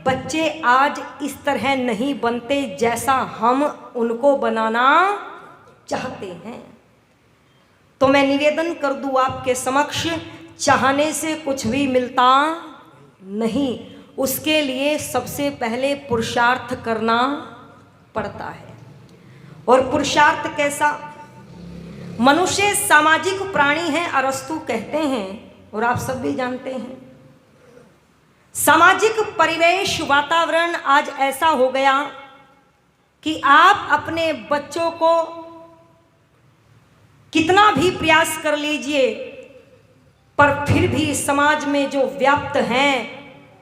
बच्चे आज इस तरह नहीं बनते जैसा हम उनको बनाना चाहते हैं। तो मैं निवेदन कर दूं आपके समक्ष, चाहने से कुछ भी मिलता नहीं, उसके लिए सबसे पहले पुरुषार्थ करना पड़ता है। और पुरुषार्थ कैसा? मनुष्य सामाजिक प्राणी है, अरस्तु कहते हैं, और आप सब भी जानते हैं। सामाजिक परिवेश, वातावरण आज ऐसा हो गया कि आप अपने बच्चों को कितना भी प्रयास कर लीजिए, पर फिर भी समाज में जो व्याप्त हैं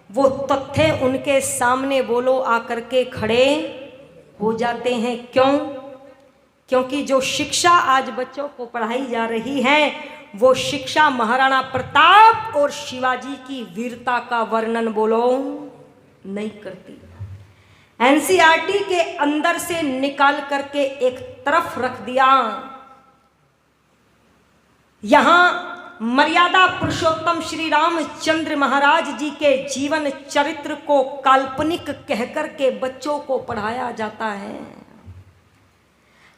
वो तथ्य उनके सामने बोलो आकर के खड़े हो जाते हैं। क्यों? क्योंकि जो शिक्षा आज बच्चों को पढ़ाई जा रही है वो शिक्षा महाराणा प्रताप और शिवाजी की वीरता का वर्णन बोलो नहीं करती। एनसीईआरटी के अंदर से निकाल करके एक तरफ रख दिया। यहां मर्यादा पुरुषोत्तम श्री रामचंद्र महाराज जी के जीवन चरित्र को काल्पनिक कहकर के बच्चों को पढ़ाया जाता है।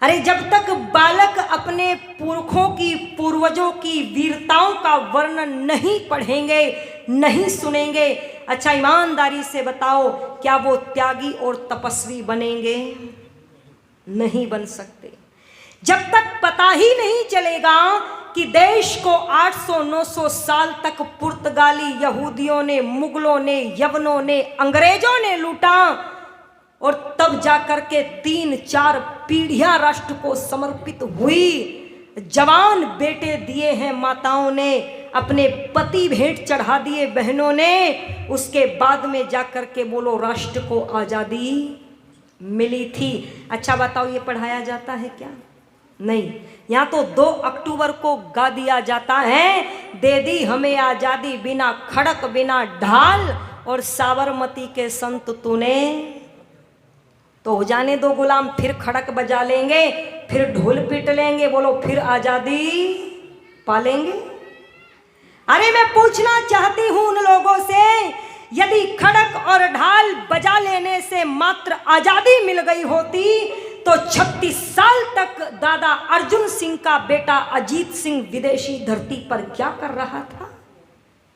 अरे जब तक बालक अपने पुरखों की, पूर्वजों की वीरताओं का वर्णन नहीं पढ़ेंगे, नहीं सुनेंगे, अच्छा ईमानदारी से बताओ क्या वो त्यागी और तपस्वी बनेंगे? नहीं बन सकते। जब तक पता ही नहीं चलेगा कि देश को 800-900 साल तक पुर्तगाली, यहूदियों ने, मुगलों ने, यवनों ने, अंग्रेजों ने लूटा, और तब जाकर के 3-4 पीढ़ियां राष्ट्र को समर्पित हुई। जवान बेटे दिए हैं माताओं ने, अपने पति भेंट चढ़ा दिए बहनों ने, उसके बाद में जाकर के बोलो राष्ट्र को आज़ादी मिली थी। अच्छा बताओ ये पढ़ाया जाता है क्या? नहीं। यहाँ तो 2 अक्टूबर को गा दिया जाता है, दे दी हमें आज़ादी बिना खड़क बिना ढाल, और साबरमती के संत तूने। तो हो जाने दो गुलाम, फिर खड़क बजा लेंगे, फिर ढोल पीट लेंगे, बोलो फिर आज़ादी पालेंगे। अरे मैं पूछना चाहती हूं उन लोगों से, यदि खड़क और ढाल बजा लेने से मात्र आज़ादी मिल गई होती तो 36 साल तक दादा अर्जुन सिंह का बेटा अजीत सिंह विदेशी धरती पर क्या कर रहा था?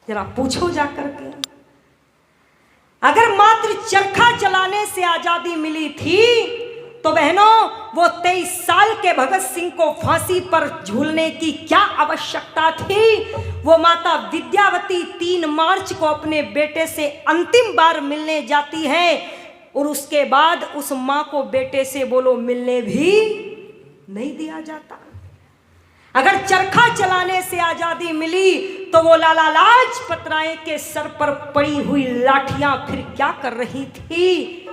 जरा पूछो जाकर के। अगर मात्र चरखा चलाने से आजादी मिली थी तो बहनों वो 23 साल के भगत सिंह को फांसी पर झूलने की क्या आवश्यकता थी? वो माता विद्यावती 3 मार्च को अपने बेटे से अंतिम बार मिलने जाती है, और उसके बाद उस माँ को बेटे से बोलो मिलने भी नहीं दिया जाता। अगर चरखा चलाने से आजादी मिली तो वो लाला लाजपत राय के सर पर पड़ी हुई लाठियां फिर क्या कर रही थी?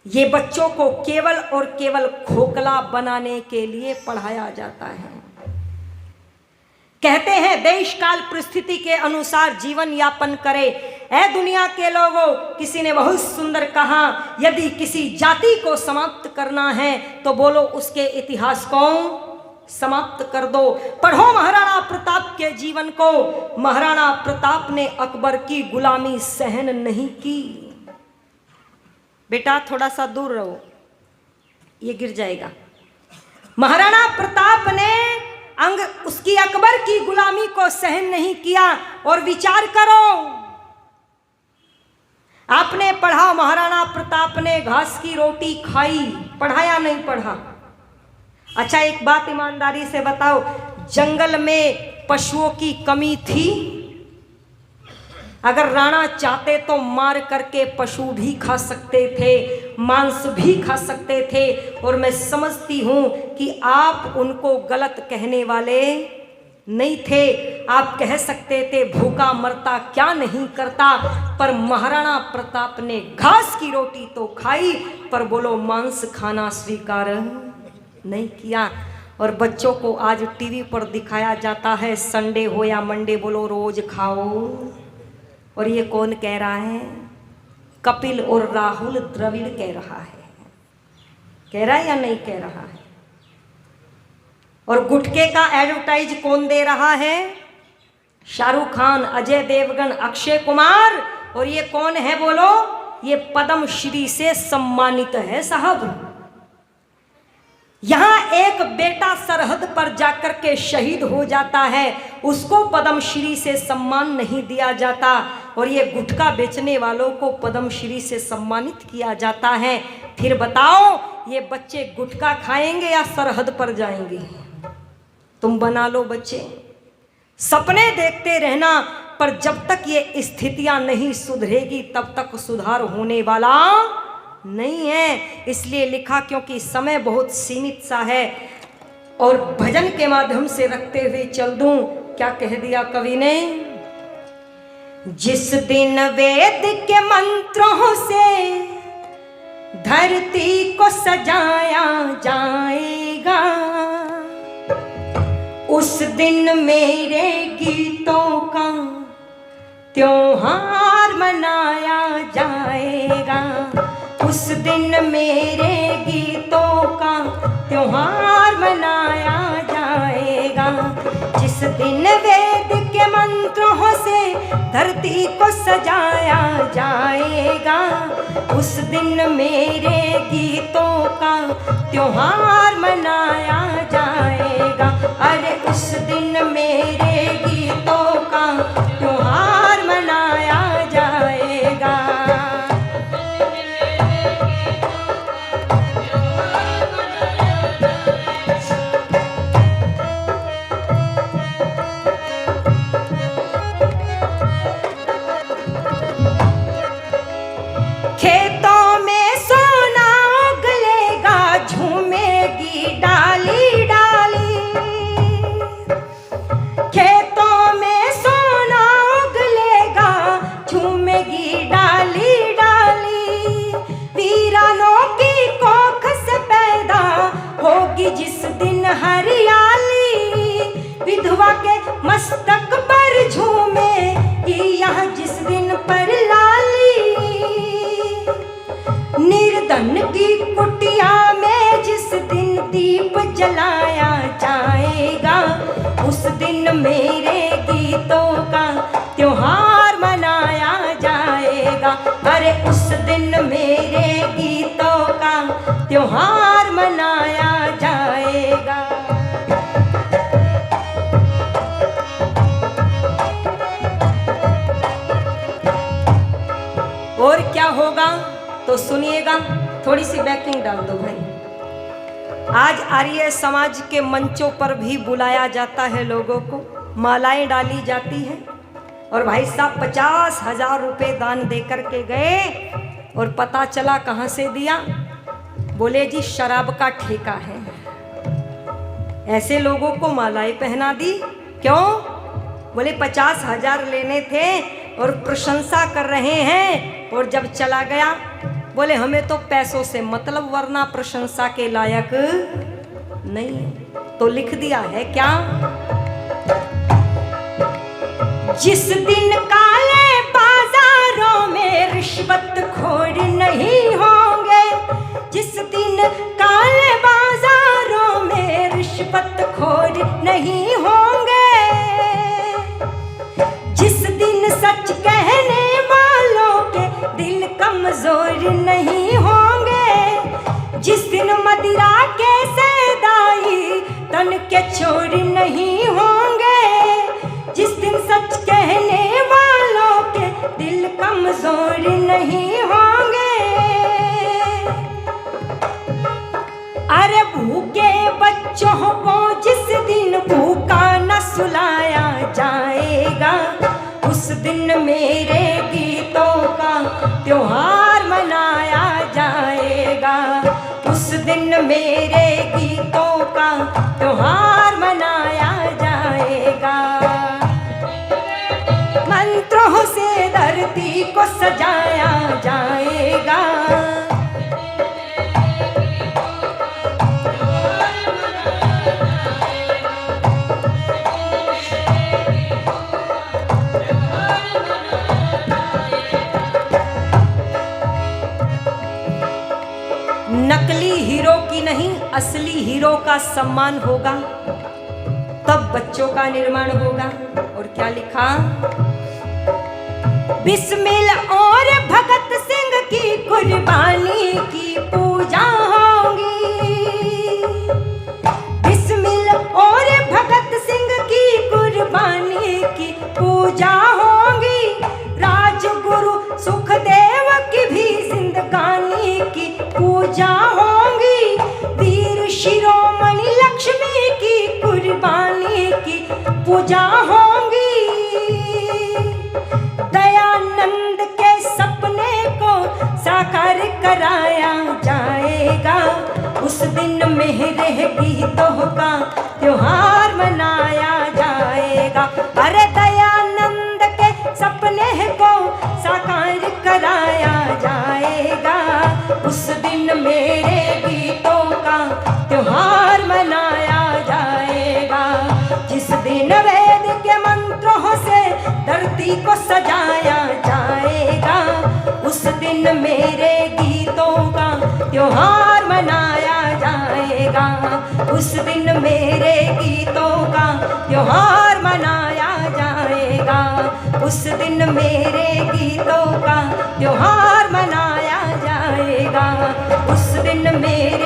ये बच्चों को केवल और केवल खोखला बनाने के लिए पढ़ाया जाता है। कहते हैं देश काल परिस्थिति के अनुसार जीवन यापन करे। ऐ दुनिया के लोगों, किसी ने बहुत सुंदर कहा, यदि किसी जाति को समाप्त करना है तो बोलो उसके इतिहास को समाप्त कर दो। पढ़ो महाराणा प्रताप के जीवन को। महाराणा प्रताप ने अकबर की गुलामी सहन नहीं की। बेटा थोड़ा सा दूर रहो, ये गिर जाएगा। महाराणा प्रताप ने उसकी अकबर की गुलामी को सहन नहीं किया। और विचार करो, आपने पढ़ा महाराणा प्रताप ने घास की रोटी खाई, पढ़ाया नहीं पढ़ा? अच्छा एक बात ईमानदारी से बताओ, जंगल में पशुओं की कमी थी? अगर राणा चाहते तो मार करके पशु भी खा सकते थे, मांस भी खा सकते थे। और मैं समझती हूं कि आप उनको गलत कहने वाले नहीं थे। आप कह सकते थे भूखा मरता क्या नहीं करता, पर महाराणा प्रताप ने घास की रोटी तो खाई पर बोलो मांस खाना स्वीकार नहीं किया। और बच्चों को आज टीवी पर दिखाया जाता है संडे हो या मंडे बोलो रोज खाओ। और ये कौन कह रहा है? कपिल और राहुल द्रविड़ कह रहा है। कह रहा है या नहीं कह रहा है? और गुटखे का एडवर्टाइज कौन दे रहा है? शाहरुख खान, अजय देवगन, अक्षय कुमार और ये कौन है बोलो? ये पद्म श्री से सम्मानित है साहब। यहाँ एक बेटा सरहद पर जाकर के शहीद हो जाता है, उसको पद्म श्री से सम्मान नहीं दिया जाता, और ये गुटखा बेचने वालों को पद्म श्री से सम्मानित किया जाता है। फिर बताओ ये बच्चे गुटखा खाएंगे या सरहद पर जाएंगे? तुम बना लो बच्चे, सपने देखते रहना, पर जब तक ये स्थितियां नहीं सुधरेगी तब तक सुधार होने वाला नहीं है। इसलिए लिखा, क्योंकि समय बहुत सीमित सा है और भजन के माध्यम से रखते हुए चल दूं। क्या कह दिया कवि ने? जिस दिन वेद के मंत्रों से धरती को सजाया जाएगा, उस दिन मेरे गीतों का त्योहार मनाया जाएगा। उस दिन मेरे गीतों का त्योहार मनाया जाएगा। जिस दिन वेद के मंत्रों से धरती को सजाया जाएगा, उस दिन मेरे गीतों का त्योहार मनाया जाएगा। अरे उस दिन मेरे गीतों का त्योहार मनाया जाएगा। खेतों में सोना उगलेगा, झूमेगी डाली डाली। खेतों में सोना उगलेगा, झूमेगी डाली डाली। वीरानों की कोख से पैदा होगी जिस दिन हरियाली। विधवा के मस्तक पर झूमेगी यह जिस दिन पर लाली। निर्धन की कुटिया में जिस दिन दीप जलाया जाएगा, उस दिन मेरे गीतों का त्योहार मनाया जाएगा। अरे उस दिन मेरे गीतों का त्योहार मनाया जाएगा। और क्या होगा तो सुनिएगा, थोड़ी सी बैकिंग डाल दो भाई। आज आर्य समाज के मंचों पर भी बुलाया जाता है लोगों को, मालाएं डाली जाती है, और भाई साहब 50,000 रुपए दान देकर के गए और पता चला कहाँ से दिया? बोले जी शराब का ठेका है। ऐसे लोगों को मालाएं पहना दी। क्यों? बोले 50,000 लेने थे और प्रशंसा कर रहे हैं, और जब चला गया बोले हमें तो पैसों से मतलब, वरना प्रशंसा के लायक नहीं है। तो लिख दिया है क्या? जिस दिन काले बाजारों में रिश्वतखोर नहीं होंगे, जिस दिन काले बाजारों में रिश्वतखोर नहीं होंगे, जिस दिन सच कहने वालों के दिल कमजोर नहीं होंगे, जिस दिन मदिरा के सैदाई तन के चोर नहीं होंगे, जिस दिन सच कहने वालों के दिल कमजोर नहीं होंगे। अरे भूखे बच्चों को जिस दिन भूखा न सुलाया जाएगा, उस दिन मेरे गीतों का त्योहार मनाया जाएगा। उस दिन मेरे गीतों का त्योहार मनाया जाएगा। मंत्रों से धरती को सजाया जाएगा। नकली हीरो की नहीं, असली हीरो का सम्मान होगा, तब बच्चों का निर्माण होगा। और क्या लिखा? बिस्मिल और भगत सिंह की कुर्बानी की पूजा होगी। बिस्मिल और भगत सिंह की कुर्बानी की पूजा होगी। राजगुरु सुखदेव की भी जिंदगानी की पूजा होगी। वीर शिरोमणि लक्ष्मी की कुर्बानी की पूजा होगी। दयानंद के सपने को साकार कराया जाएगा। उस दिन मेरे गीतों का त्योहार मनाया जाएगा। अरे दयानंद के सपने को साकार कराया जाएगा। उस दिन मेरे गीतों का त्योहार मनाया जाएगा। जिस दिन वेद के मंत्रों से धरती को सजाया जाएगा। उस दिन मेरे गीतों का त्योहार मनाया जाएगा। उस दिन मेरे गीतों का त्योहार मनाया जाएगा। उस दिन मेरे गीतों का त्योहार मनाया जाएगा। उस दिन मेरे